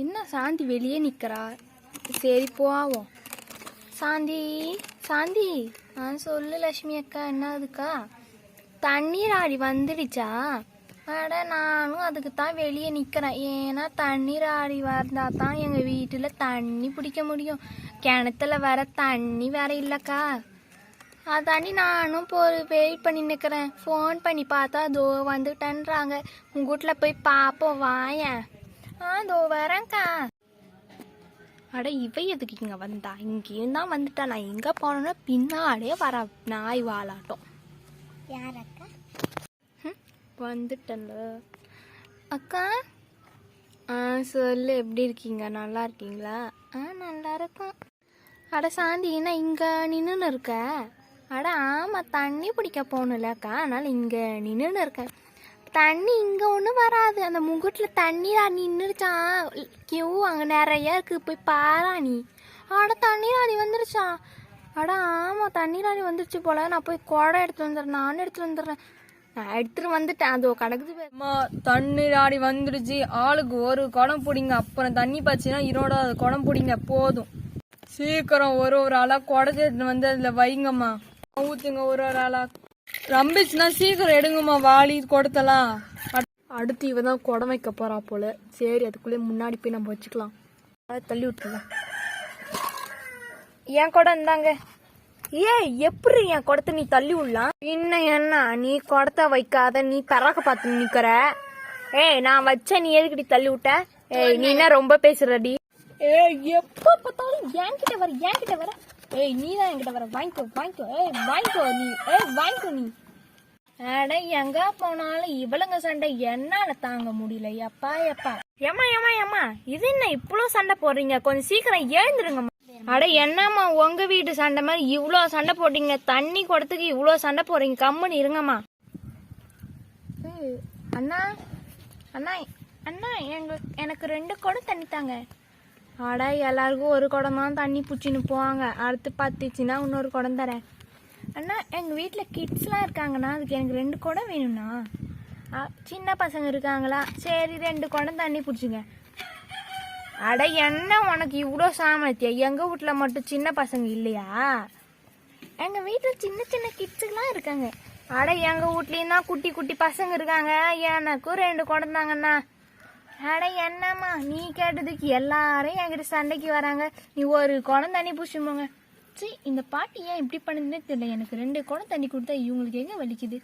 என்ன சாந்தி வெளியே நிற்கிறா? சரி போவோம். சாந்தி சாந்தி சொல்லு லட்சுமி அக்கா, என்ன அதுக்கா? தண்ணீர் ஆடி வந்துடுச்சா? அட நானும் அதுக்கு தான் வெளியே நிற்கிறேன். ஏன்னா தண்ணீர் ஆடி வந்தால் தான் எங்கள் வீட்டில் தண்ணி பிடிக்க முடியும். கிணத்துல வேற தண்ணி வேற இல்லைக்கா. அதாண்டி நானும் வெயிட் பண்ணி நிற்கிறேன். ஃபோன் பண்ணி பார்த்தா அதோ வந்துட்டேன்றாங்க. உங்கள் வீட்டில் போய் பார்ப்போம் வாயேன். அதோ வரேன்க்கா. அட இவை எதுக்கு இங்கே வந்தா? இங்கேயும் தான் வந்துட்டா. நான் எங்கே போனோன்னா பின்னாடியே வர நாய் வாலாட்டம். யார் அக்கா? வந்துட்டேன்ல அக்கா. சொல்லு, எப்படி இருக்கீங்க? நல்லா இருக்கீங்களா? நல்லா இருக்கும். அட சாந்தி, என்ன இங்கே நின்றுன்னு இருக்க? அட ஆமாம், தண்ணி பிடிக்க போகணும்லக்கா, அதனால் இங்கே நின்றுன்னு இருக்கேன். தண்ணி இங்கே ஒன்றும் வராது. அந்த முகுட்டில் தண்ணீரா நின்றுச்சான். கியூ அங்கே நிறைய இருக்குது, போய் பாரா நீ. அட தண்ணீராடி வந்துருச்சா? அட ஆமாம், தண்ணீராடி வந்துருச்சு போல. நான் போய் குடம் எடுத்து வந்துடுறேன். நானும் எடுத்து வந்துடுறேன். நான் எடுத்துட்டு வந்துட்டேன். அதோ கிடக்குது. தண்ணீராடி வந்துருச்சு. ஆளுக்கு ஒரு குடம் பிடிங்க. அப்புறம் தண்ணி பாய்ச்சினா இதோட குடம் பிடிங்க போதும். சீக்கிரம் ஒரு ஆளா குடத்தை எடுத்துட்டு வந்து அதில் வைங்கம்மா. ஊத்துங்க ஒரு ஆளா. ரம்பிச்சுனா சீக்கிரம் எடுங்கம்மா வாளி குடத்தலாம். அடுத்து இவ தான் குடம் வைக்க போறா போல. சரி, அதுக்குள்ளே முன்னாடி போய் நம்ம வச்சுக்கலாம். தள்ளி விட்டுருலாம். என் குடம் இருந்தாங்க. எப்படி என் குடத்தை நீ தள்ளி விடலாம்? இன்னும் என்ன நீ குடத்தை வைக்காத, நீ பறக்க பார்த்து நிக்கிற. நான் வச்ச, நீ எதுக்கிட்ட தள்ளி விட்ட? நீ என்ன ரொம்ப பேசுறடி? எப்ப பார்த்தாலும் என்கிட்ட வர. நீ தான் என்கிட்ட வர. வாங்கிக்கோ. வாங்கிக்கோ நீ. வாங்கிக்கோ நீ. அட எங்க போனாலும் இவளுங்க சண்டை என்னால தாங்க முடியல. எப்பா ஏமா இது என்ன இவ்வளோ சண்டை போடுறீங்க? கொஞ்சம் சீக்கிரம் எழுந்துருங்கம்மா. அட என்னம்மா உங்க வீட்டு சண்டை மாதிரி இவ்வளோ சண்டை போட்டீங்க? தண்ணி குடத்துக்கு இவ்வளோ சண்டை போடுறீங்க? கம்முன்னு இருங்கம்மா. அண்ணா அண்ணா அண்ணா எனக்கு 2 குடம் தண்ணி தாங்க. அட எல்லாருக்கும் ஒரு குடம் தான் தண்ணி பிடிச்சின்னு போவாங்க. அடுத்து பத்துச்சுன்னா இன்னொரு குடம் தரேன். அண்ணா எங்கள் வீட்டில் கிட்ஸ்லாம் இருக்காங்கண்ணா, அதுக்கு எனக்கு 2 குடம் வேணும்ண்ணா. சின்ன பசங்க இருக்காங்களா? சரி 2 குடம் தண்ணி பிடிச்சிங்க. அட என்ன உனக்கு இவ்வளோ சாமர்த்தியா? எங்கள் வீட்டில் மட்டும் சின்ன பசங்க இல்லையா? எங்கள் வீட்டில் சின்ன சின்ன கிட்ஸுக்கெலாம் இருக்காங்க. அட எங்கள் வீட்லேயும் தான் குட்டி குட்டி பசங்க இருக்காங்க. எனக்கும் 2 குடம் தாங்கண்ணா. அட என்னம்மா நீ கேட்டதுக்கு எல்லாரும் என்கிட்ட சண்டைக்கு வராங்க. நீ ஒரு குடம் தண்ணி பிடிச்சி போங்க. சரி, இந்த பாட்டி ஏன் இப்படி பண்ணுதுன்னே தெரியல. எனக்கு 2 குடம் தண்ணி கொடுத்தா இவங்களுக்கு எங்கே வலிக்குது?